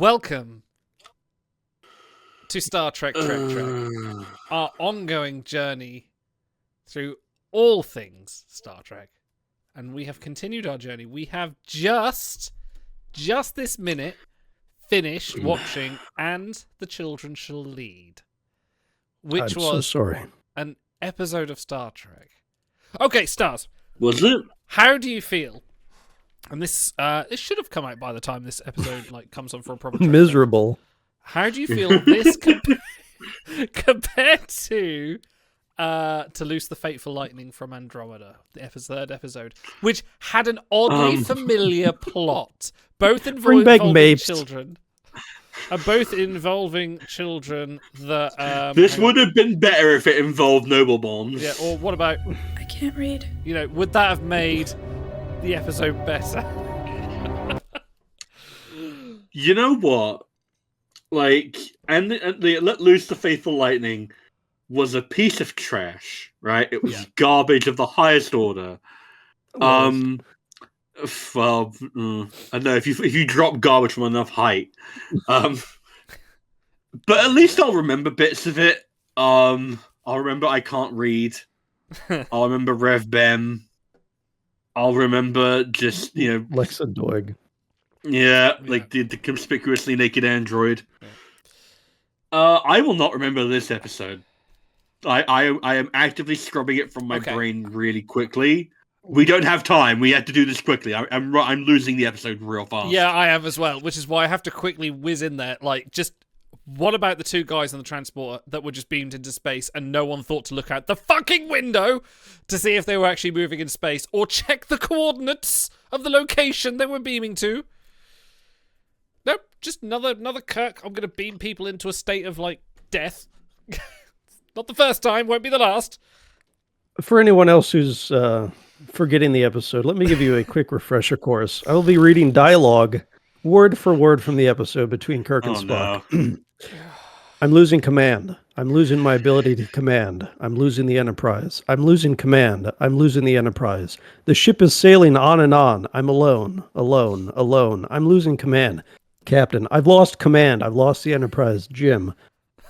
Welcome to Star Trek Trek, our ongoing journey through all things Star Trek. And we have continued our journey. We have just this minute, finished watching And the Children Shall Lead, which was an episode of Star Trek. Okay, Stars. Was it? How do you feel? And this it should have come out by the time this episode comes on for a proper miserable. How do you feel this compared to Loose the Fateful Lightning from Andromeda, the third episode, which had an oddly familiar plot, both involving children, and both involving children that. This would have been better if it involved Noble Bombs. Yeah, or what about? I can't read. You know, would that have made the episode better? You know what? Like, and the Let Loose the Faithful Lightning was a piece of trash, right? It was garbage of the highest order. Well, I don't know if you drop garbage from enough height. But at least I'll remember bits of it. I'll remember I Can't Read. I'll remember Rev Bem. I'll remember just, Lexa Doig. Yeah, like the conspicuously naked android. Yeah. I will not remember this episode. I am actively scrubbing it from my brain really quickly. We don't have time. We have to do this quickly. I'm losing the episode real fast. Yeah, I am as well, which is why I have to quickly whiz in there. Like, just what about the two guys on the transporter that were just beamed into space and no one thought to look out the fucking window to see if they were actually moving in space or check the coordinates of the location they were beaming to? Nope, just another Kirk. I'm going to beam people into a state of, like, death. Not the first time, won't be the last. For anyone else who's forgetting the episode, let me give you a quick refresher course. I will be reading dialogue, word for word from the episode between Kirk and Spock. No. I'm losing command. I'm losing my ability to command. I'm losing the Enterprise. I'm losing command. I'm losing the Enterprise. The ship is sailing on and on. I'm alone. I'm losing command. Captain, I've lost command. I've lost the Enterprise. Jim,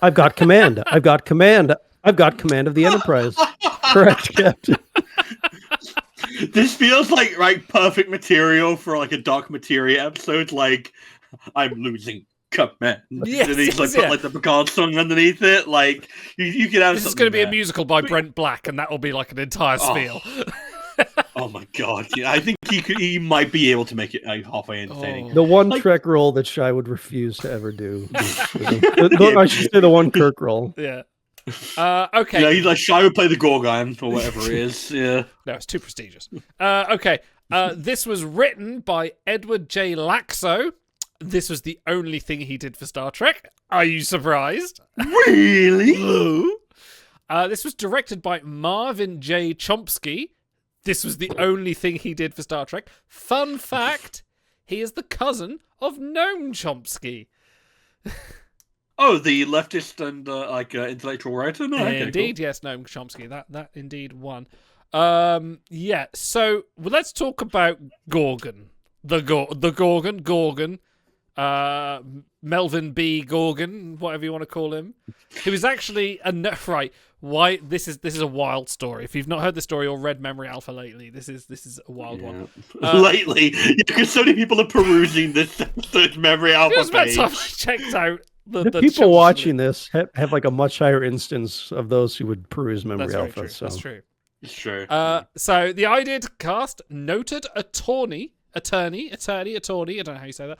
I've got command. I've got command. I've got command of the Enterprise. Correct, Captain. This feels like perfect material for like a Dark Materia episode. Like, I'm losing command. Yes, and he's put like the Picard song underneath it. Like, you could have. This is going to be a musical by Brent Black, and that will be like an entire spiel. Oh my god! Yeah, I think he might be able to make it halfway entertaining. The one Trek role that Shai would refuse to ever do. I should say the one Kirk role. Yeah. Okay. Yeah, he's like Shai would play the Gorgon or whatever it is. Yeah. No, it's too prestigious. Okay. This was written by Edward J. Laxo. This was the only thing he did for Star Trek. Are you surprised? Really? This was directed by Marvin J. Chomsky. This was the only thing he did for Star Trek. Fun fact, he is the cousin of Noam Chomsky. Oh, the leftist and intellectual writer? No, indeed, cool. Yes, Noam Chomsky. That indeed won. So let's talk about Gorgon. The Gorgon. Melvin B. Gorgon, whatever you want to call him. He was actually right. Why this is a wild story. If you've not heard the story or read Memory Alpha lately, this is a wild one. Lately, because so many people are perusing this Memory Alpha page. Time I checked out the people watching this have like a much higher instance of those who would peruse Memory Alpha. So. That's true. It's true. So the idea to cast noted attorney. I don't know how you say that.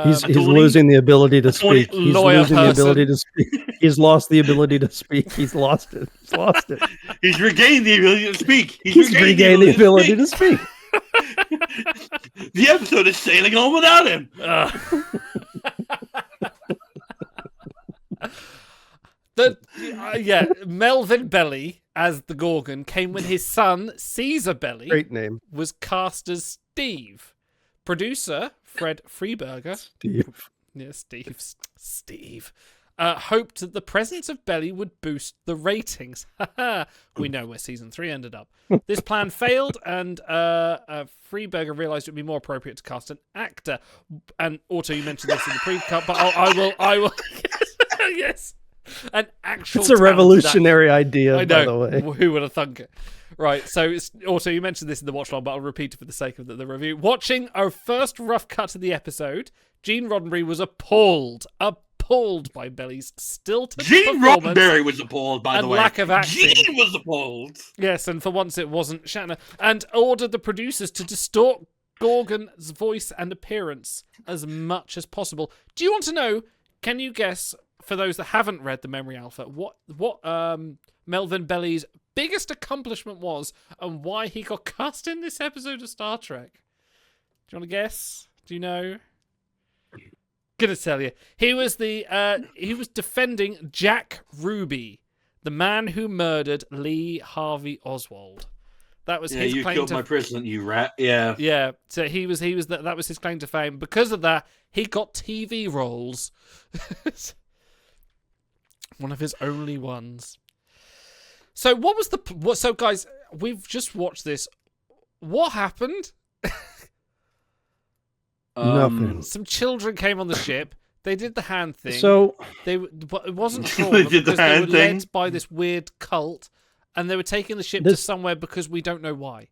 He's losing the ability to speak. He's losing the ability to speak. He's lost the ability to speak. He's lost it. He's regained the ability to speak. He's regained the ability to speak. The episode is sailing on without him. Melvin Belly as the Gorgon came when his son Caesar Belly, great name, was cast as Steve. Producer Fred Freeberger. Steve. Yeah, Steve. hoped that the presence of Belly would boost the ratings. We know where season 3 ended up. This plan failed, and Freeberger realised it would be more appropriate to cast an actor. And Otto, you mentioned this in the pre-cut, but I will. Yes, an actual. It's a revolutionary idea, I know. by the way. Who would have thunk it? Right, so also you mentioned this in the watch log, but I'll repeat it for the sake of the review. Watching our first rough cut of the episode, Gene Roddenberry was appalled by Belly's stilted Gene performance. Roddenberry was appalled, by the way. Lack of acting. Gene was appalled. Yes, and for once it wasn't Shatner, and ordered the producers to distort Gorgon's voice and appearance as much as possible. Do you want to know? Can you guess, for those that haven't read the Memory Alpha, what Melvin Belly's biggest accomplishment was and why he got cast in this episode of Star Trek? Do you want to guess? Do you know? Gonna tell you. He was defending Jack Ruby, the man who murdered Lee Harvey Oswald. That was his you claim killed to my president, you rat. Yeah. Yeah, so that was his claim to fame. Because of that, he got TV roles. One of his only ones. So what was so guys, we've just watched this. What happened? Nothing. Some children came on the ship. They did the hand thing. So but it wasn't trauma because they were led by this weird cult, and they were taking the ship to somewhere because we don't know why.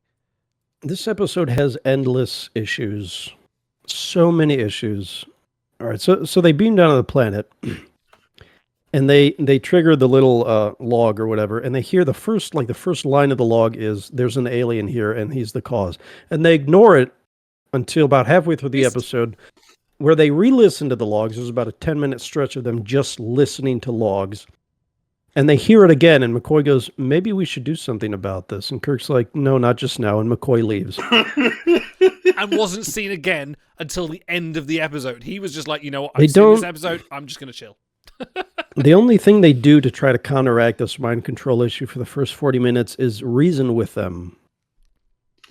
This episode has endless issues. So many issues. All right, so they beam down to the planet, and they trigger the little log or whatever, and they hear the first line of the log is, "There's an alien here, and he's the cause," and they ignore it until about halfway through the episode, where they re-listen to the logs. There's about a 10-minute stretch of them just listening to logs. And they hear it again, and McCoy goes, "Maybe we should do something about this." And Kirk's like, "No, not just now," and McCoy leaves. And wasn't seen again until the end of the episode. He was just like, you know what, I've seen this episode, I'm just going to chill. The only thing they do to try to counteract this mind control issue for the first 40 minutes is reason with them.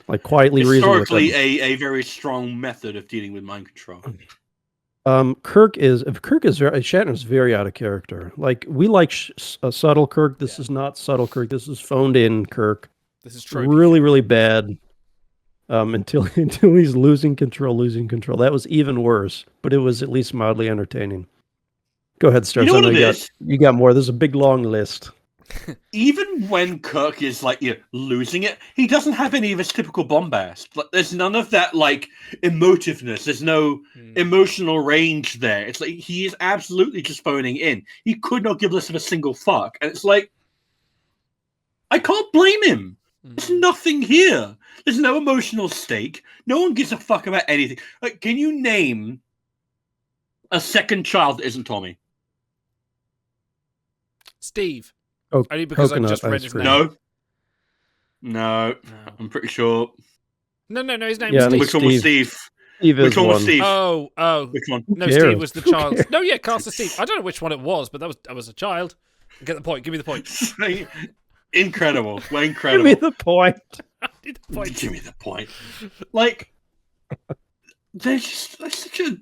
Like quietly reason with them. Historically, a very strong method of dealing with mind control. Shatner's very out of character. Like, we like subtle Kirk. This is not subtle Kirk. This is phoned in Kirk. This is true. Really, really bad. Until he's losing control. That was even worse, but it was at least mildly entertaining. Go ahead, Stars. You know what it is? You got more. There's a big long list. Even when Kirk is losing it, he doesn't have any of his typical bombast. Like, there's none of that emotiveness. There's no emotional range there. It's like he is absolutely just phoning in. He could not give less of a single fuck, and it's like, I can't blame him. There's nothing here. There's no emotional stake. No one gives a fuck about anything. Like, can you name a second child that isn't Tommy? Steve. Only because I just read his name. No, I'm pretty sure. No, his name is Steve. Which one was Steve? Which one was Steve? Oh. Which one? No, Steve was the child. No, yeah, cast as Steve. I don't know which one it was, but that was a child. Get the point. Give me the point. Incredible. Well, incredible. Give me the point. Give me the point. Like, there's such a...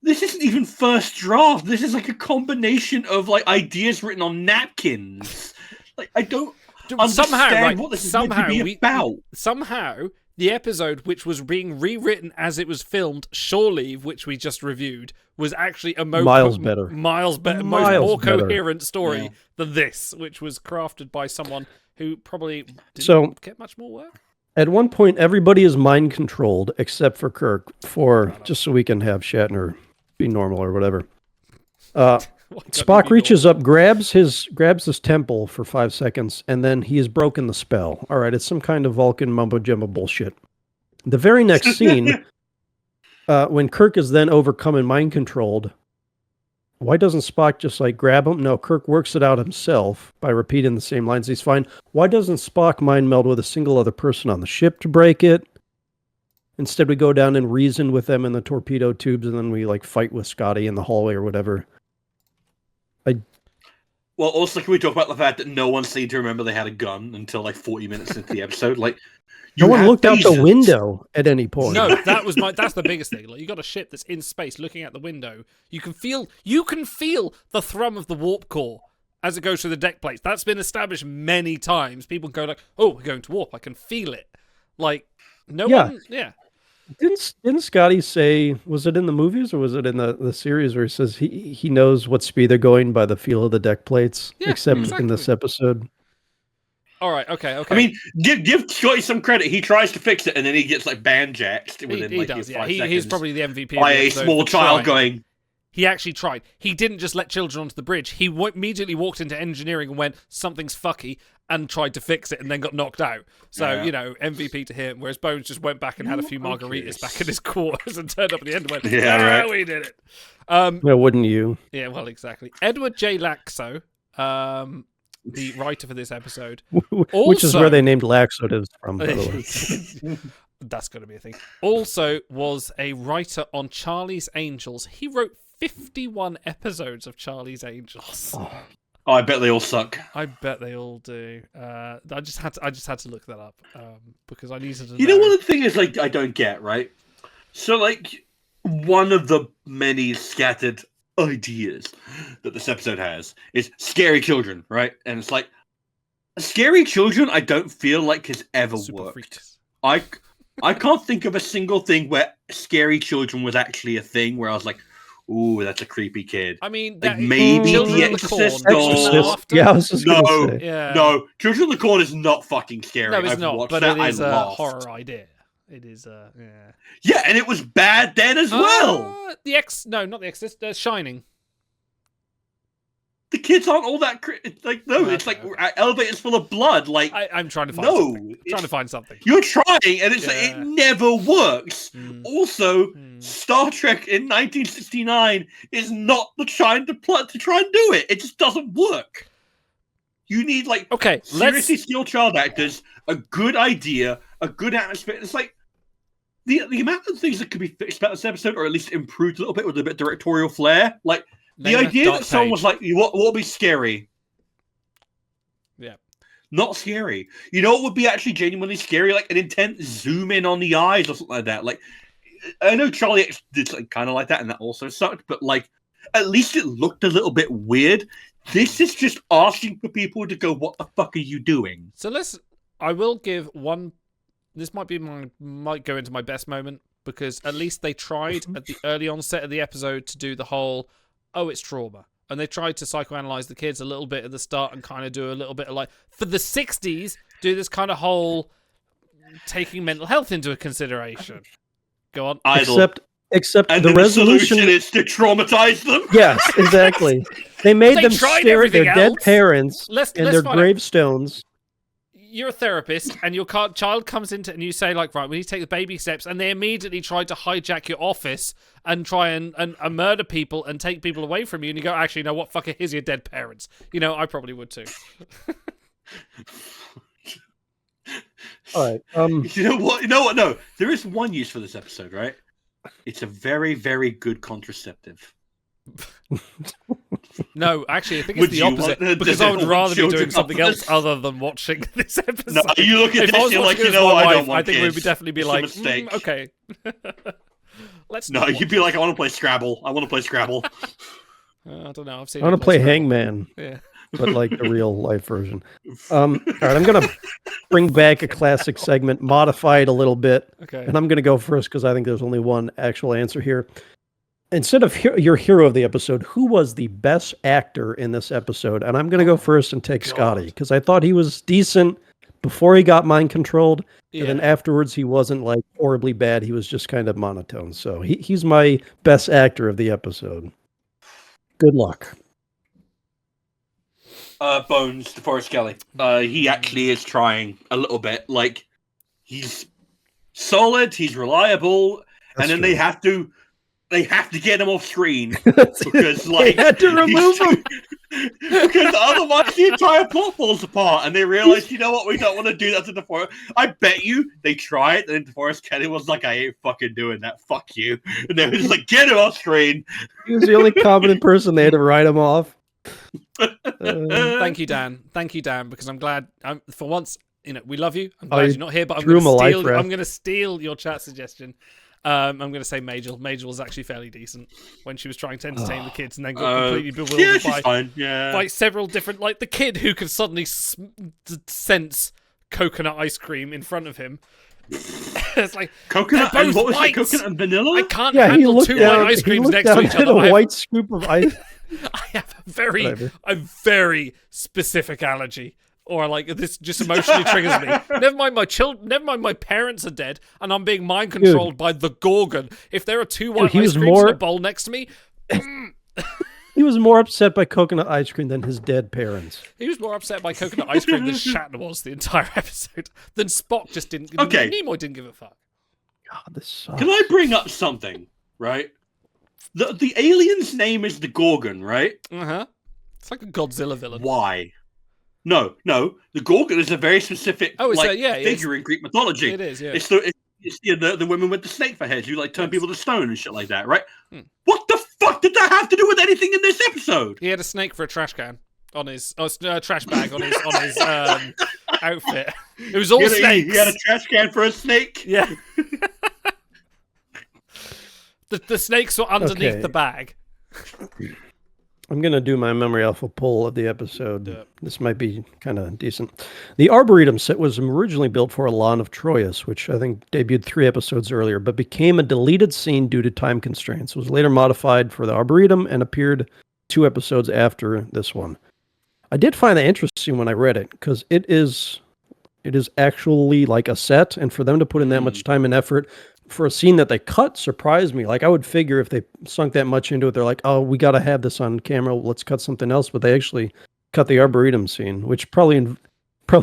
This isn't even first draft. This is like a combination of ideas written on napkins. Like, I don't understand what this is meant to be about. Somehow, the episode, which was being rewritten as it was filmed, Shore Leave, which we just reviewed, was actually a miles better, more coherent story than this, which was crafted by someone who probably didn't get much more work. At one point, everybody is mind controlled except for Kirk, just so we can have Shatner be normal or whatever. Spock reaches up, grabs his temple for 5 seconds, and then he has broken the spell. All right, it's some kind of Vulcan mumbo jumbo bullshit. The very next scene, when Kirk is then overcome and mind controlled, why doesn't Spock just grab him? No, Kirk works it out himself by repeating the same lines. He's fine. Why doesn't Spock mind meld with a single other person on the ship to break it? Instead, we go down and reason with them in the torpedo tubes, and then we fight with Scotty in the hallway or whatever. Well, also, can we talk about the fact that no one seemed to remember they had a gun until like 40 minutes into the episode? Like, No one looked out the phasers. window at any point. No, that's the biggest thing. Like, you got a ship that's in space looking out the window. You can feel the thrum of the warp core as it goes through the deck plates. That's been established many times. People go like, "Oh, we're going to warp. I can feel it." Like, no one. Yeah. Didn't Scotty say, was it in the movies or was it in the series where he says he knows what speed they're going by the feel of the deck plates, Yeah, except exactly. in this episode? All right. Okay. I mean, give Scotty some credit. He tries to fix it, and then he gets like bandjacked within he like does. 5 Yeah, seconds. he's probably the MVP by of the a episode small for child trying. going. He actually tried. He didn't just let children onto the bridge. He immediately walked into engineering and went, "Something's fucky," and tried to fix it, and then got knocked out. So, MVP to him. Whereas Bones just went back and had a few margaritas back in his quarters and turned up at the end and went, right. We did it. No, wouldn't you? Yeah, well, exactly. Edward J. Laxo, the writer for this episode. Which is where they named laxatives from, by the way. That's going to be a thing. Also was a writer on Charlie's Angels. He wrote 51 episodes of Charlie's Angels. Oh, I bet they all suck. I bet they all do. I just had to look that up because I needed to know. You know what the thing is, like, I don't get, right? So, like, one of the many scattered ideas that this episode has is scary children, right? And it's like, scary children I don't feel like has ever Super worked. freaks. I can't think of a single thing where scary children was actually a thing where I was like, ooh, that's a creepy kid. I mean, like maybe Children The of the Corn. Exorcist. Yeah, I was just going to say. Yeah. No, Children of the Corn is not fucking scary. No, it's I've not, watched but that. it is I a laughed. horror idea. It is, yeah. Yeah, and it was bad then as well. Not the Exorcist, Shining. The kids aren't all that it's like elevators full of blood. Like I'm trying to find something. Trying to find something. You're trying, and it's like, it never works. Also, Star Trek in 1969 is not the trying to try and do it. It just doesn't work. You need seriously skilled child actors, a good idea, a good atmosphere. It's like the amount of things that could be fixed about this episode, or at least improved a little bit with a bit of directorial flair, like. The idea that someone was like, what would be scary? Yeah. Not scary. You know what would be actually genuinely scary? Like an intense zoom in on the eyes or something like that. Like, I know Charlie X did something kind of like that and that also sucked, but like, at least it looked a little bit weird. This is just asking for people to go, what the fuck are you doing? So I will give one, this might go into my best moment, because at least they tried at the early onset of the episode to do the whole, it's trauma. And they tried to psychoanalyze the kids a little bit at the start and kind of do a little bit of like, for the 60s, do this kind of whole taking mental health into a consideration. Go on. Except and the resolution is to traumatize them. Yes, exactly. They made them stare at their dead parents and their gravestones. You're a therapist, and your child comes into, and you say, like, right, we need to take the baby steps, and they immediately try to hijack your office and try and murder people and take people away from you, and you go, actually, no, what, fucker, here's your dead parents. You know, I probably would too. All right. You know what? No, there is one use for this episode, right? It's a very, very good contraceptive. No, actually, I think it's the opposite, because I would rather be doing something else other than watching this episode. No, you look at this, you're like, you know what, I don't want I think kids. we'd definitely be like, okay. You'd be like, I want to play Scrabble. I don't know. I've seen. I want to play Scrabble. Hangman. Yeah. But like the real life version. All right, I'm going to bring back a classic segment, modify it a little bit. Okay. And I'm going to go first because I think there's only one actual answer here. Instead of your hero of the episode, who was the best actor in this episode? And I'm going to go first and take Scotty because I thought he was decent before he got mind controlled. Yeah. And then afterwards, he wasn't like horribly bad. He was just kind of monotone. So he's my best actor of the episode. Good luck. Bones, DeForest Kelly. He actually is trying a little bit. Like, he's solid, he's reliable, and then they have to get him off screen because like they had to remove him because otherwise the entire plot falls apart. And they realize, you know what, we don't want to do that to DeForest. I bet you they tried, and then DeForest Kelly was like, I ain't fucking doing that. Fuck you. And they were just like, get him off screen. He was the only competent person they had to write him off. Thank you, Dan. Thank you, Dan, because I'm glad. For once, we love you. I'm glad you you're not here, but I'm drew going him a life to steal. raft. I'm going to steal your chat suggestion. I'm going to say Majel. Majel was actually fairly decent when she was trying to entertain the kids, and then got completely bewildered by several different, like the kid who could suddenly sense coconut ice cream in front of him. It's like coconut. And what was it? Coconut and vanilla. I can't handle two white ice creams next to each other. A white scoop of ice. I have a very specific allergy, or like this just emotionally triggers me. Never mind my children. Never mind my parents are dead, and I'm being mind controlled by the Gorgon. If there are two white ice creams in a bowl next to me. He was more upset by coconut ice cream than his dead parents. He was more upset by coconut ice cream than Shatner was the entire episode. Than Spock just didn't. Okay. Nimoy didn't give a fuck. God, this sucks. Can I bring up something? Right. The alien's name is the Gorgon, right? It's like a Godzilla villain. Why? No. The Gorgon is a very specific figure in Greek mythology. It is. Yeah. It's the women with the snake for heads who like turn people to stone and shit like that, right? What the fuck did that have to do with anything in this episode? He had a snake for a trash can on his trash bag on his outfit. It was all snakes. He had a trash can for a snake. Yeah. The snakes were underneath the bag. I'm going to do my memory alpha poll of the episode. This might be kind of decent. The Arboretum set was originally built for Elan of Troyes, which I think debuted 3 episodes earlier, but became a deleted scene due to time constraints. It was later modified for the Arboretum and appeared 2 episodes after this one. I did find that interesting when I read it, because it is actually like a set, and for them to put in that much time and effort for a scene that they cut surprised me. Like, I would figure if they sunk that much into it, they're like, oh, we got to have this on camera, let's cut something else. But they actually cut the Arboretum scene, which probably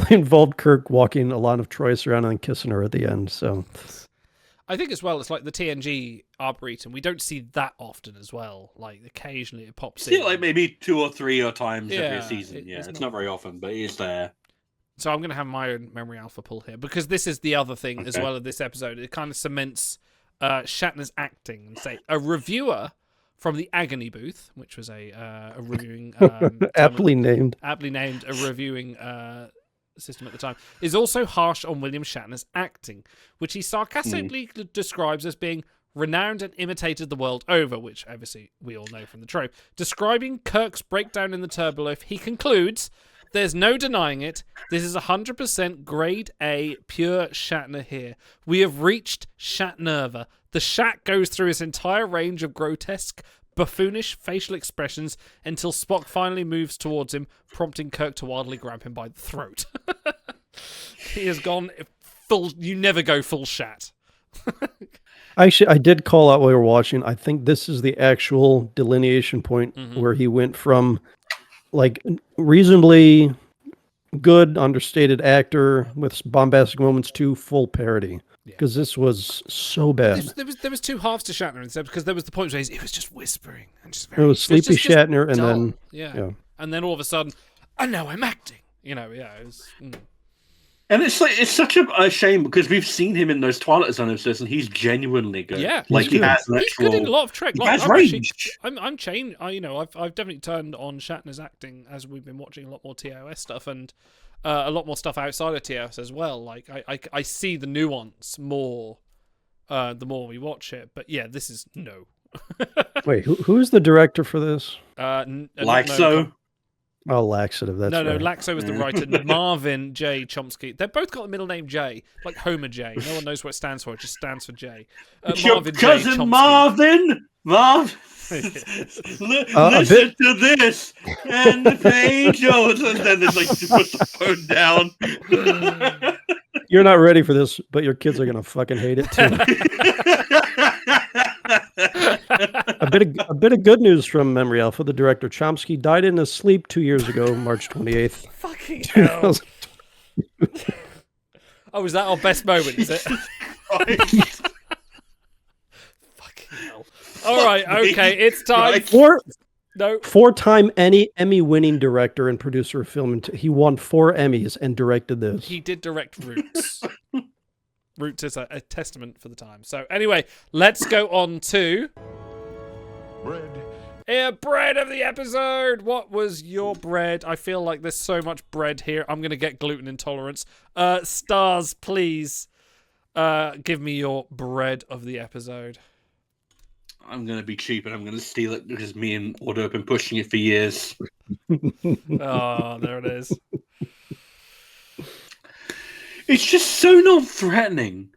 involved Kirk walking a lot of Troyes around and kissing her at the end. So I think as well, it's like the TNG Arboretum. We don't see that often as well. Like, occasionally it pops in. Like maybe 2 or 3 times every season. It's not very often, but it is there. So I'm going to have my own memory alpha pull here, because this is the other thing as well of this episode. It kind of cements Shatner's acting. And say a reviewer from the Agony booth, which was a reviewing aptly named a reviewing system at the time, is also harsh on William Shatner's acting, which he sarcastically describes as being renowned and imitated the world over, which obviously we all know from the trope. Describing Kirk's breakdown in the Turboloaf, he concludes, "There's no denying it. This is 100% grade A, pure Shatner here. We have reached Shatnerva. The Shat goes through his entire range of grotesque, buffoonish facial expressions until Spock finally moves towards him, prompting Kirk to wildly grab him by the throat." He has gone full. You never go full Shat. Actually, I did call out while we were watching. I think this is the actual delineation point where he went from like reasonably good, understated actor with bombastic moments to full parody. Because this was so bad. There was 2 halves to Shatner in this episode, because there was the point where it was just whispering. And just it was sleepy Shatner, and dull. then... Yeah. And then all of a sudden, I know I'm acting. It was... And it's such a shame, because we've seen him in those Twilight Zone episodes, and he's genuinely good. Yeah, like he's good in a lot of Trek. He has range. I'm changed. I've definitely turned on Shatner's acting as we've been watching a lot more TOS stuff and a lot more stuff outside of TOS as well. Like I see the nuance more the more we watch it. But yeah, this is no. Wait, who's the director for this? Laxo. Oh, Laxative. That's no, right. Laxo was the writer. Marvin J. Chomsky. They've both got the middle name J, like Homer J. No one knows what it stands for. It just stands for J. Marvin cousin J. Marvin. Listen to this and the angels, and then there's like just put the phone down. You're not ready for this, but your kids are gonna fucking hate it too. A bit of good news from Memory Alpha. The director Chomsky died in his sleep 2 years ago, March 28th. Fucking hell. Oh, was that our best moment, is it? Fucking hell. All right, okay, it's time. Four-time Emmy-winning director and producer of film. He won 4 Emmys and directed this. He did direct Roots. Roots is a testament for the time. So anyway, let's go on to... Bread Bread of the episode. What was your bread? I feel like there's so much bread here. I'm gonna get gluten intolerance. Stars, please. Give me your bread of the episode. I'm gonna be cheap and I'm gonna steal it because me and Auto have been pushing it for years. Oh, there it is. It's just so non-threatening.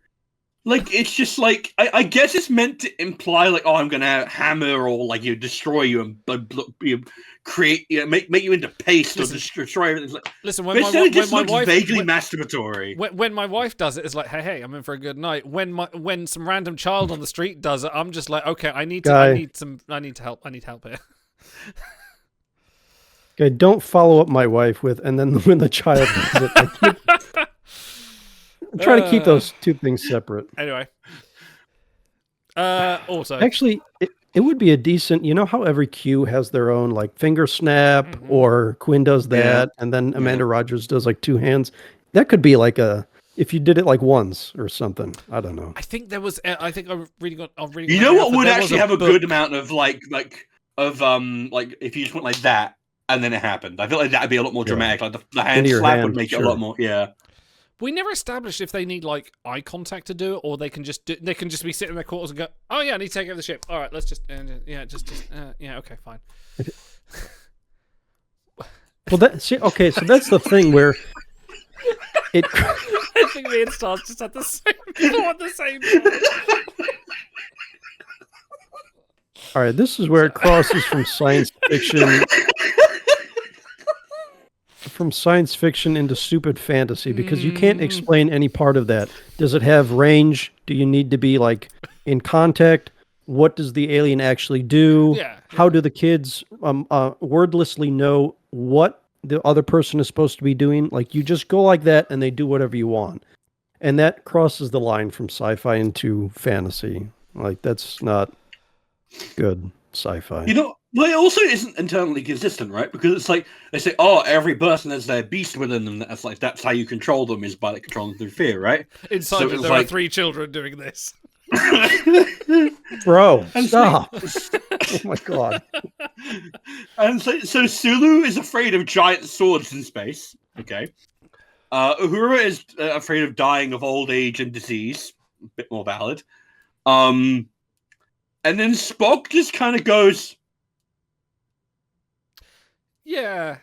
Like, it's just like, I guess it's meant to imply, like, oh, I'm gonna hammer or, like, destroy you and create, make you into paste or destroy everything. Like, listen, when my wife vaguely masturbatory. When my wife does it, it's like, hey, I'm in for a good night. When some random child on the street does it, I'm just like, okay, I need help here. Okay, don't follow up my wife with, and then when the child does it, I try to keep those two things separate. Anyway. Also. Actually, it would be a decent, you know how every Q has their own, like, finger snap, or Quinn does that, and then Amanda Rogers does, like, two hands. That could be like if you did it, like, once or something. I don't know. I think there was, I've really got. You know what would actually have a good amount of, like, if you just went like that, and then it happened. I feel like that'd be a lot more dramatic. Like, the hand slap would make it a lot more, We never established if they need like eye contact to do it, or they can just be sitting in their quarters and go, "Oh yeah, I need to take over the ship. All right, let's just okay, fine." Well, okay, so that's the thing where it. I think me and Stars just had the same time. All right, this is where it crosses from science fiction. From science fiction into stupid fantasy, because you can't explain any part of that. Does it have range? Do you need to be like in contact? What does the alien actually do? How do the kids wordlessly know what the other person is supposed to be doing? Like, you just go like that and they do whatever you want. And that crosses the line from sci-fi into fantasy. Like, that's not good sci-fi. You know, well, it also isn't internally consistent, right? Because it's like they say, "Oh, every person has their beast within them." That's how you control them, is by controlling them through fear, right? Inside there are 3 children doing this. Bro, stop! Oh my god! And so Sulu is afraid of giant swords in space. Okay. Uhura is afraid of dying of old age and disease. A bit more valid. And then Spock just kind of goes, yeah.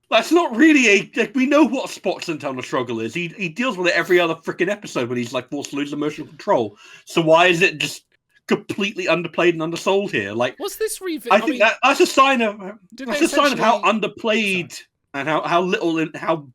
That's not really we know what Spock's internal struggle is. He deals with it every other freaking episode when he's like forced to lose emotional control. So why is it just completely underplayed and undersold here? Like, what's this revisit? I think that's a sign of how underplayed and how little and how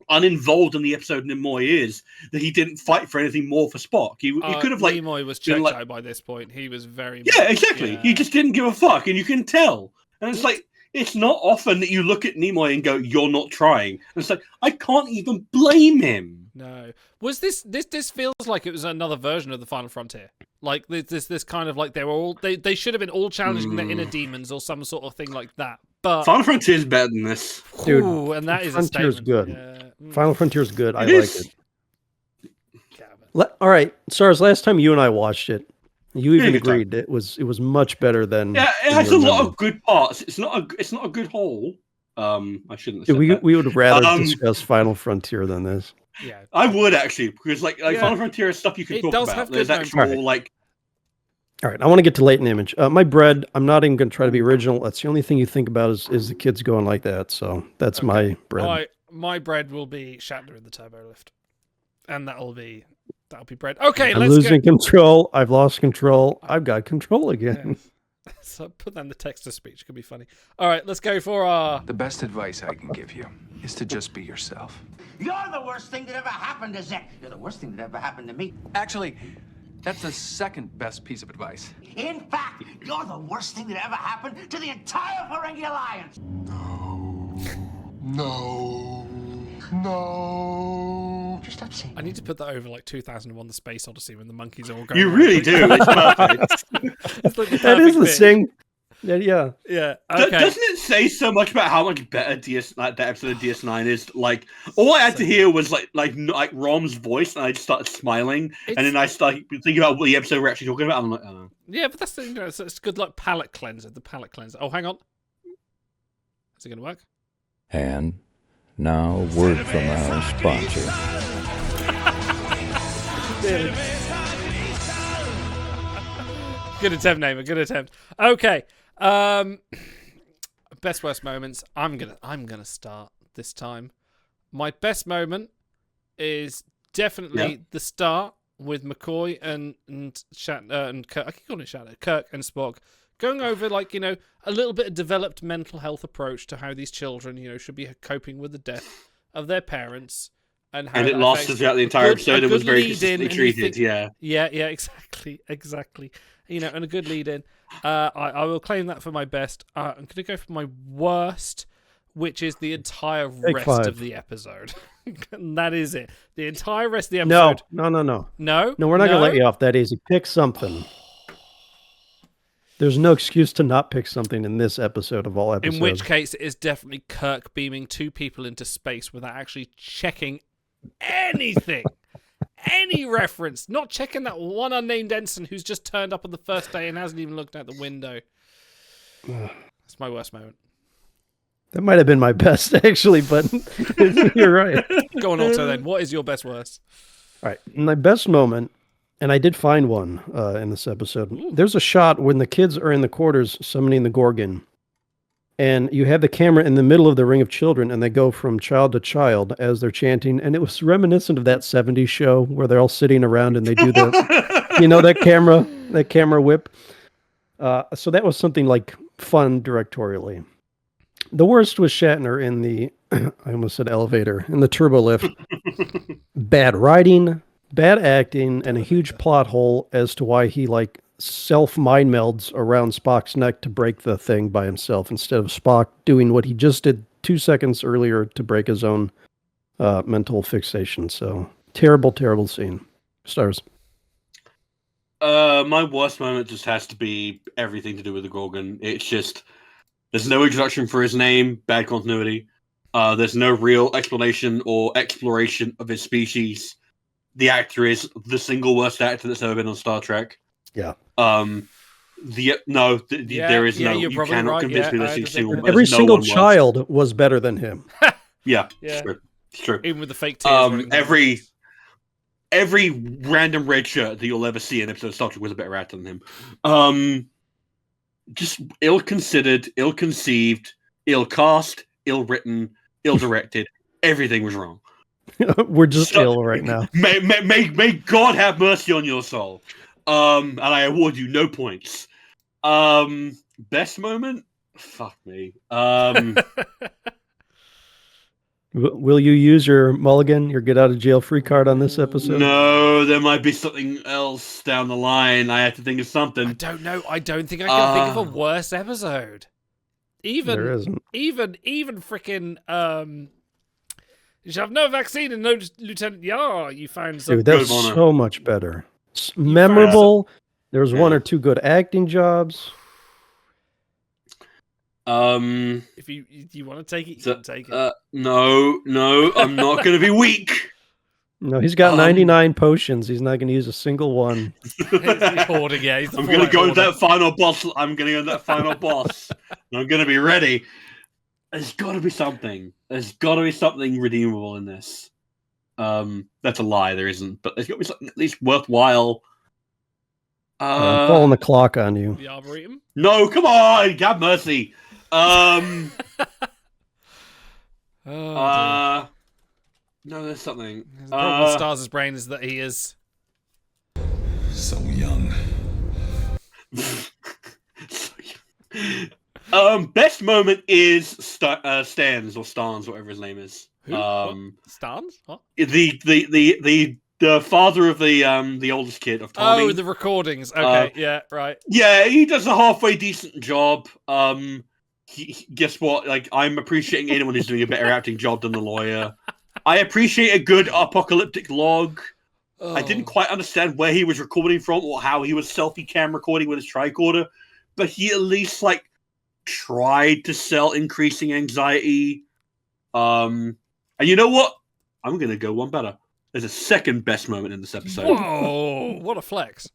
uninvolved in the episode Nimoy is, that he didn't fight for anything more for Spock. He could have like Nimoy was checked out by this point. He was very exactly. He just didn't give a fuck, and you can tell. And it's like, it's not often that you look at Nimoy and go, "You're not trying." And it's like, I can't even blame him. No, was this feels like it was another version of the Final Frontier. Like this kind of like they should have been all challenging their inner demons or some sort of thing like that. But Final Frontier is better than this, dude. And that is Frontier's good. Final Frontier's good. I like it. All right, Stars. Last time you and I watched it, you even agreed it was much better than. Yeah, it has a lot of good parts. It's not a good whole. I shouldn't have said we would rather discuss Final Frontier than this. Yeah, I would actually, because like Final Frontier is stuff you can talk about. There's actual like. All right, I want to get to Latent Image. My bread, I'm not even going to try to be original. That's the only thing you think about is the kids going like that. So that's my bread. My bread will be Shatner in the turbo lift, and that'll be bread. Okay, I'm losing control. I've lost control. I've got control again. Yeah. So put that in the text to speech. It could be funny. All right, let's go for our. The best advice I can give you is to just be yourself. You're the worst thing that ever happened to Zek. You're the worst thing that ever happened to me. Actually, that's the second best piece of advice. In fact, you're the worst thing that ever happened to the entire Ferengi Alliance. No. Just stop saying. I need to put that over like 2001: The Space Odyssey when the monkeys are all going. You really do. It's perfect. It's like that is the thing. Yeah. Yeah. Okay. Doesn't it say so much about how much better that episode of DS9 is? Like, all I had to hear was like Rom's voice, and I just started smiling, and then I started thinking about what the episode we're actually talking about. I'm like, oh. Yeah, but that's it's good, like palate cleanser. The palate cleanser. Oh, hang on. Is it going to work? And now, a word from our sponsor. Good attempt, Neighbor. Good attempt. Okay. Best worst moments. I'm gonna start this time. My best moment is definitely the start with McCoy and Shatner and Kirk. I keep calling it Shatner. Kirk and Spock going over a little bit of developed mental health approach to how these children should be coping with the death of their parents. And it lasted throughout the entire episode and was very consistently treated. Yeah, exactly. And a good lead in. I will claim that for my best. I'm going to go for my worst, which is the entire rest of the episode. And that is it. The entire rest of the episode. No. No? No, we're not going to let you off that easy. Pick something. There's no excuse to not pick something in this episode of all episodes. In which case, it is definitely Kirk beaming two people into space without actually checking anything. Any reference. Not checking that one unnamed ensign who's just turned up on the first day and hasn't even looked out the window. That's my worst moment. That might have been my best, actually, but you're right. Go on, Otto, then. What is your best worst? All right. My best moment, and I did find one in this episode. Ooh. There's a shot when the kids are in the quarters summoning the Gorgon. And you have the camera in the middle of the ring of children, and they go from child to child as they're chanting. And it was reminiscent of that 70s show where they're all sitting around and they do the, that camera whip. So that was something like fun directorially. The worst was Shatner in the, I almost said elevator, in the turbo lift. Bad writing, bad acting, and a huge plot hole as to why he self-mind melds around Spock's neck to break the thing by himself instead of Spock doing what he just did 2 seconds earlier to break his own mental fixation. So terrible scene. Stars. My worst moment just has to be everything to do with the Gorgon. It's just there's no introduction for his name, bad continuity. There's no real explanation or exploration of his species. The actor is the single worst actor that's ever been on Star Trek. Yeah. There is no. You cannot convince me there's a single. Every single child was better than him. Yeah. It's true. Even with the fake tears. Every random red shirt that you'll ever see in an episode of Star Trek was a better actor than him. Just ill-considered, ill-conceived, ill-cast, ill-written, ill-directed. Everything was wrong. We're just ill right now. May God have mercy on your soul. And I award you no points. Best moment? Fuck me. Will you use your mulligan, your get out of jail free card on this episode? No, there might be something else down the line. I have to think of something. I don't know. I don't think I can think of a worse episode. There isn't. Even freaking you should have no vaccine and no Lieutenant Yar. You found something. Dude, that's so much better. Memorable. There's one or two good acting jobs. If you want to take it, you can take it. No, I'm not going to be weak. No, he's got 99 potions. He's not going to use a single one. He's hoarding, yeah. I'm going to go to that final boss. I'm going to go to that final boss. And I'm going to be ready. There's got to be something. There's got to be something redeemable in this. That's a lie. There isn't, but there's got to be something at least worthwhile. I'm calling the clock on you. The Arboretum? No, come on, God mercy. No, there's something. The problem with Stars' brain is that he is so young. Best moment is Stans or Stans, whatever his name is. Who? Stans? What? The father of the oldest kid of Tommy. Oh, the recordings. Okay, yeah, right. Yeah, he does a halfway decent job. Guess what? Like, I'm appreciating anyone who's doing a better acting job than the lawyer. I appreciate a good apocalyptic log. I didn't quite understand where he was recording from or how he was selfie cam recording with his tricorder, but he at least tried to sell increasing anxiety. And you know what? I'm gonna go one better. There's a second best moment in this episode. Whoa! What a flex.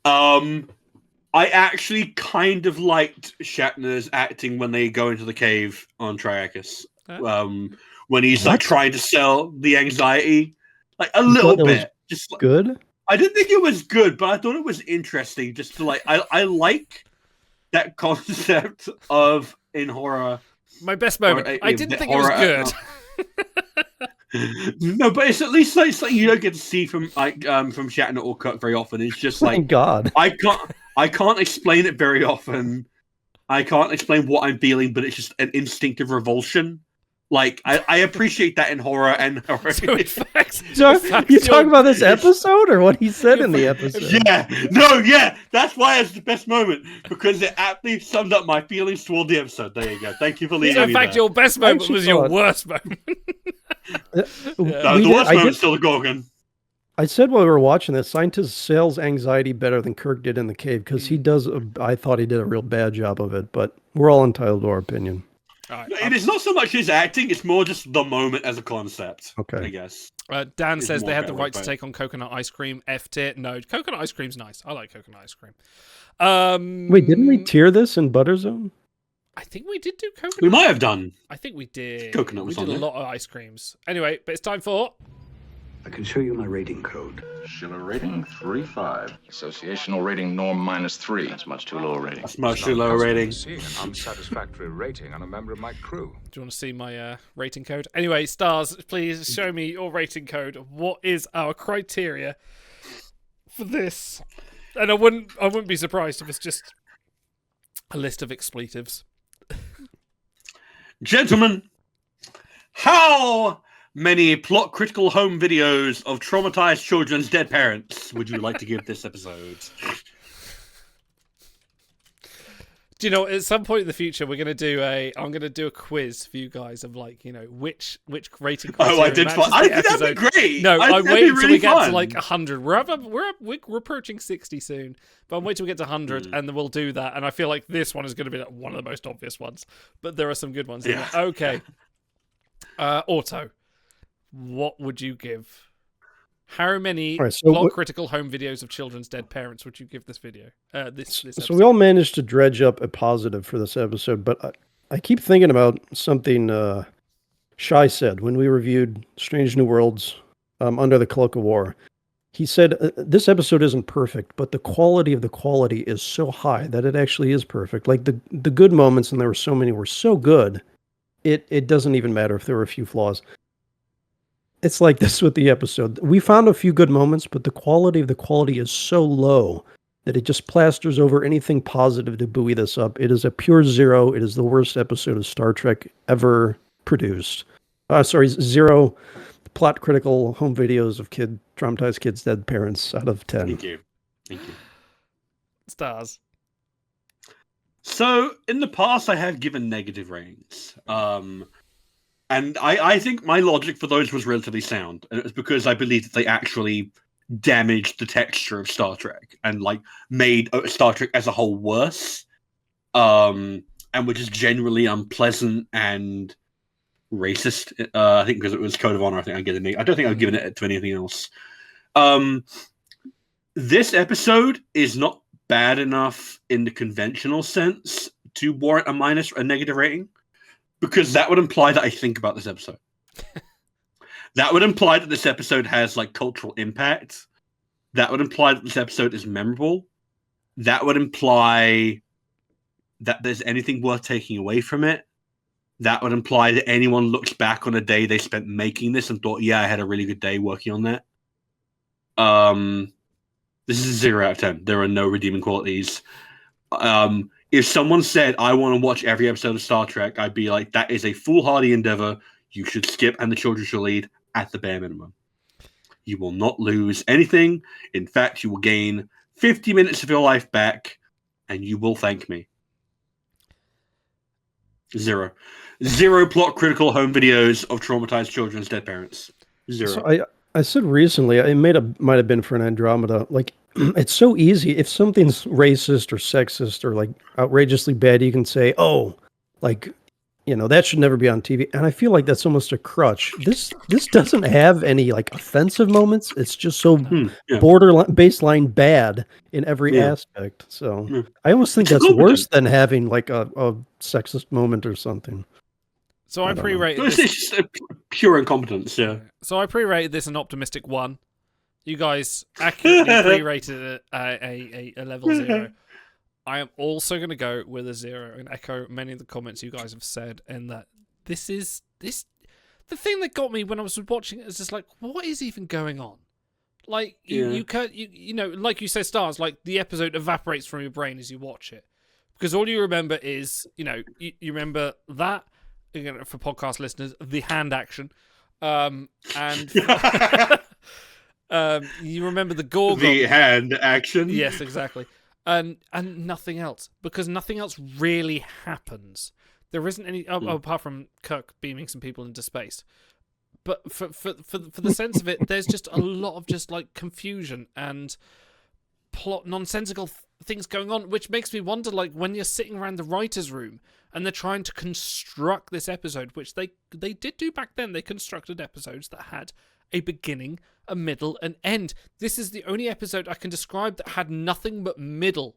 I actually kind of liked Shatner's acting when they go into the cave on Triarchus. When he's like trying to sell the anxiety, like a little bit. Just like, good. I didn't think it was good, but I thought it was interesting. Just to like, I like that concept of in horror. My best moment. I didn't think it was good. No, but it's at least like something you don't get to see from from Shatner or Kirk very often. It's just like Thank God. I can't explain it very often. I can't explain what I'm feeling, but it's just an instinctive revulsion. Like I appreciate that in horror and horror. So in fact, You talking about this episode or what he said in the episode? Yeah, that's why it's the best moment because it aptly summed up my feelings toward the episode. There you go. Thank you for leaving me. In fact, your best moment was your worst moment. No, the worst moment's still the Gorgon. I said while we were watching this, scientist sells anxiety better than Kirk did in the cave because he does. I thought he did a real bad job of it, but we're all entitled to our opinion. Right, it is not so much his acting; it's more just the moment as a concept. Okay, I guess. Dan says they had the right to take on coconut ice cream. F tier. No, coconut ice cream's nice. I like coconut ice cream. Wait, didn't we tier this in Butterzone? I think we did do coconut. We might have done. I think we did. Coconut was we did on a there. lot of ice creams. Anyway, but it's time for. I can show you my rating code. Schiller rating 3.5. Associational rating norm -3. That's much too low a rating. That's much too low a rating. Seeing an unsatisfactory rating on a member of my crew. Do you want to see my rating code? Anyway, Stars, please show me your rating code. What is our criteria for this? And I wouldn't be surprised if it's just a list of expletives. Gentlemen, how many plot critical home videos of traumatized children's dead parents would you like to give this episode? Do you know, at some point in the future, I'm gonna do a quiz for you guys of like, which rating. I did. I think that'd be great. No, I'm waiting until we get fun. to like 100. We're approaching 60 soon, but I'm waiting till we get to 100, and then we'll do that. And I feel like this one is going to be like one of the most obvious ones, but there are some good ones. Yeah. Okay. Auto, what would you give? How many plot critical home videos of children's dead parents would you give this video? This episode? So we all managed to dredge up a positive for this episode, but I keep thinking about something Shai said when we reviewed Strange New Worlds Under the Cloak of War. He said, this episode isn't perfect, but the quality of the quality is so high that it actually is perfect. Like the good moments, and there were so many, were so good, it doesn't even matter if there were a few flaws. It's like this with the episode. We found a few good moments, but the quality of the quality is so low that it just plasters over anything positive to buoy this up. It is a pure 0. It is the worst episode of Star Trek ever produced. 0 plot critical home videos of traumatized kids' dead parents out of 10. Thank you. Stars. So in the past, I have given negative ratings. And I think my logic for those was relatively sound. And it was because I believe that they actually damaged the texture of Star Trek and like made Star Trek as a whole worse. And were just generally unpleasant and racist. I think because it was Code of Honor, I think I get it. I don't think I've given it to anything else. This episode is not bad enough in the conventional sense to warrant a negative rating. Because that would imply that I think about this episode. That would imply that this episode has like cultural impact. That would imply that this episode is memorable. That would imply that there's anything worth taking away from it. That would imply that anyone looks back on a day they spent making this and thought, yeah, I had a really good day working on that. This is a 0 out of 10. There are no redeeming qualities. If someone said, I want to watch every episode of Star Trek, I'd be like, that is a foolhardy endeavor. You should skip and the children should lead at the bare minimum. You will not lose anything. In fact, you will gain 50 minutes of your life back and you will thank me. 0 plot critical home videos of traumatized children's dead parents. 0. So I said recently, it might have been for an Andromeda. Like it's so easy. If something's racist or sexist or like outrageously bad, you can say, "Oh, like that should never be on TV." And I feel like that's almost a crutch. This doesn't have any like offensive moments. It's just so borderline baseline bad in every aspect. So I almost think that's worse than having like a sexist moment or something. So I pre-rated this. It's just pure incompetence, yeah. So I pre-rated this an optimistic 1. You guys accurately pre-rated it a level 0. I am also going to go with a 0 and echo many of the comments you guys have said, in that the thing that got me when I was watching it is just like, what is even going on? Like you know, like you said, Stars, like the episode evaporates from your brain as you watch it, because all you remember is you remember that. For podcast listeners, the hand action, and you remember the Gorgon. The hand action. Yes, exactly, and nothing else, because nothing else really happens. There isn't any apart from Kirk beaming some people into space. But for the sense of it, there's just a lot of just like confusion and plot nonsensical things going on, which makes me wonder, like, when you're sitting around the writer's room and they're trying to construct this episode, which they did do back then. They constructed episodes that had a beginning, a middle, an end. This is the only episode I can describe that had nothing but middle.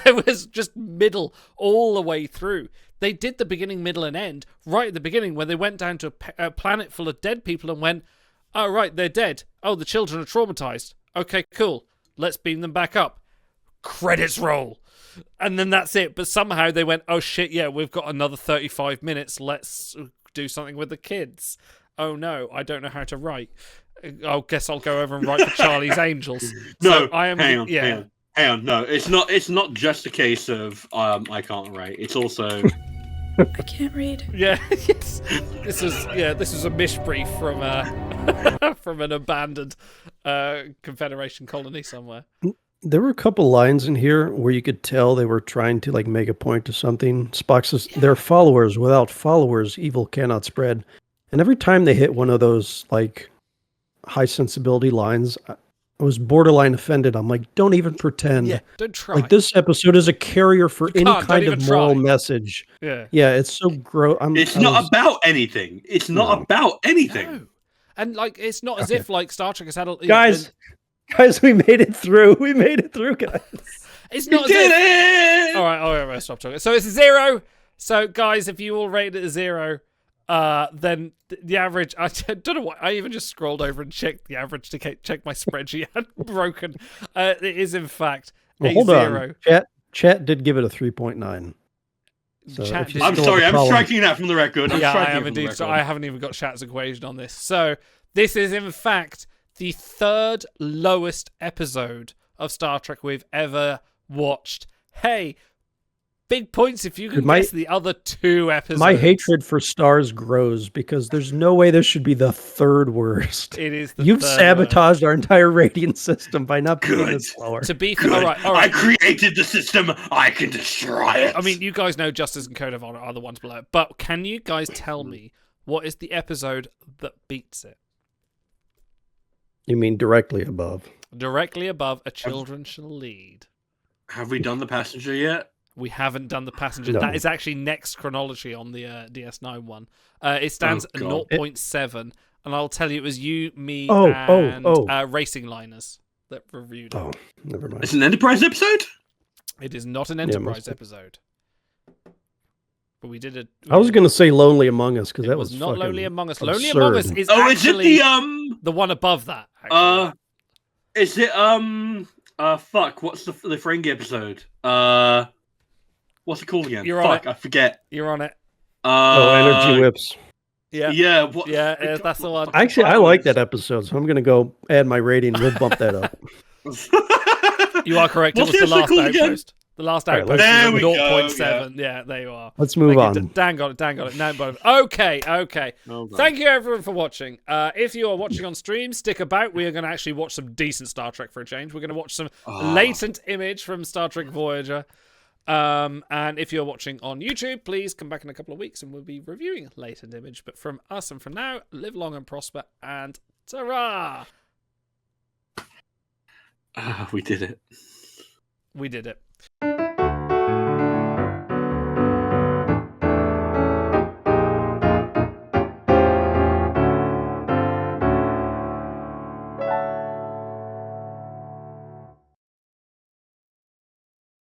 There was just middle all the way through. They did the beginning, middle, and end right at the beginning, when they went down to a planet full of dead people and went, oh, right, they're dead. Oh, the children are traumatized. Okay, cool. Let's beam them back up. Credits roll. And then that's it. But somehow they went, oh shit, yeah, we've got another 35 minutes. Let's do something with the kids. Oh no, I don't know how to write. I guess I'll go over and write for Charlie's Angels. No, so I am. Hang on. No, it's not just a case of I can't write. It's also I can't read. Yeah, yes. This was a mishbrief from from an abandoned Confederation colony somewhere. There were a couple lines in here where you could tell they were trying to like make a point to something. Spock says, "They're followers. Without followers, evil cannot spread." And every time they hit one of those like high sensibility lines, I was borderline offended. I'm like, don't even pretend. Yeah, don't try. Like, this episode is a carrier for any kind of moral message. Yeah. Yeah, it's so gross. It's not about anything. It's not about anything. No. And like, it's not as if like Star Trek has had Guys, we made it through. We made it through, guys. It's not We as did if... it! All right, stop talking. So it's a 0. So guys, if you all rate it a 0, then the average, I don't know why, I even just scrolled over and checked the average to check my spreadsheet had broken. It is in fact a 0. On. Chat did give it a 3.9. So I'm sorry, I'm striking that from the record. I am indeed. So I haven't even got chat's equation on this. So this is in fact the 3rd lowest episode of Star Trek we've ever watched. Hey, big points if you can guess the other 2 episodes. My hatred for Stars grows because there's no way this should be the 3rd worst. It is. You've sabotaged our entire rating system by not putting this lower. To be fair, all right. I created the system. I can destroy it. I mean, you guys know Justice and Code of Honor are the ones below. But can you guys tell me what is the episode that beats it? You mean directly above? Directly above A Children Shall Lead. Have we done the passenger yet? We haven't done the passenger. No. That is actually next chronology on the DS9 one. It stands at 0.7, and I'll tell you, it was you, me, and Racing Liners that reviewed it. Oh, never mind. It's an Enterprise episode? It is not an Enterprise episode. But we did it. I was going to say Lonely Among Us because that was not Lonely Among Us. Lonely absurd. Among Us is actually the one above that. Actually. Is it fuck? What's the Ferengi episode? What's it called again? You're on it. I forget. You're on it. Energy Whips. Yeah. Yeah. That's the one. Actually, I like that episode, so I'm going to go add my rating. We'll bump that up. You are correct. It was the last outpost. The last outpost there was we 0.7. Yeah, there you are. Let's move on. Dan got it. Okay. Thank you, everyone, for watching. If you are watching on stream, stick about. We are going to actually watch some decent Star Trek for a change. We're going to watch some Latent Image from Star Trek Voyager. And if you're watching on YouTube, please come back in a couple of weeks and we'll be reviewing Latent Image. But from us and from now, live long and prosper, and ta-ra! We did it. We did it.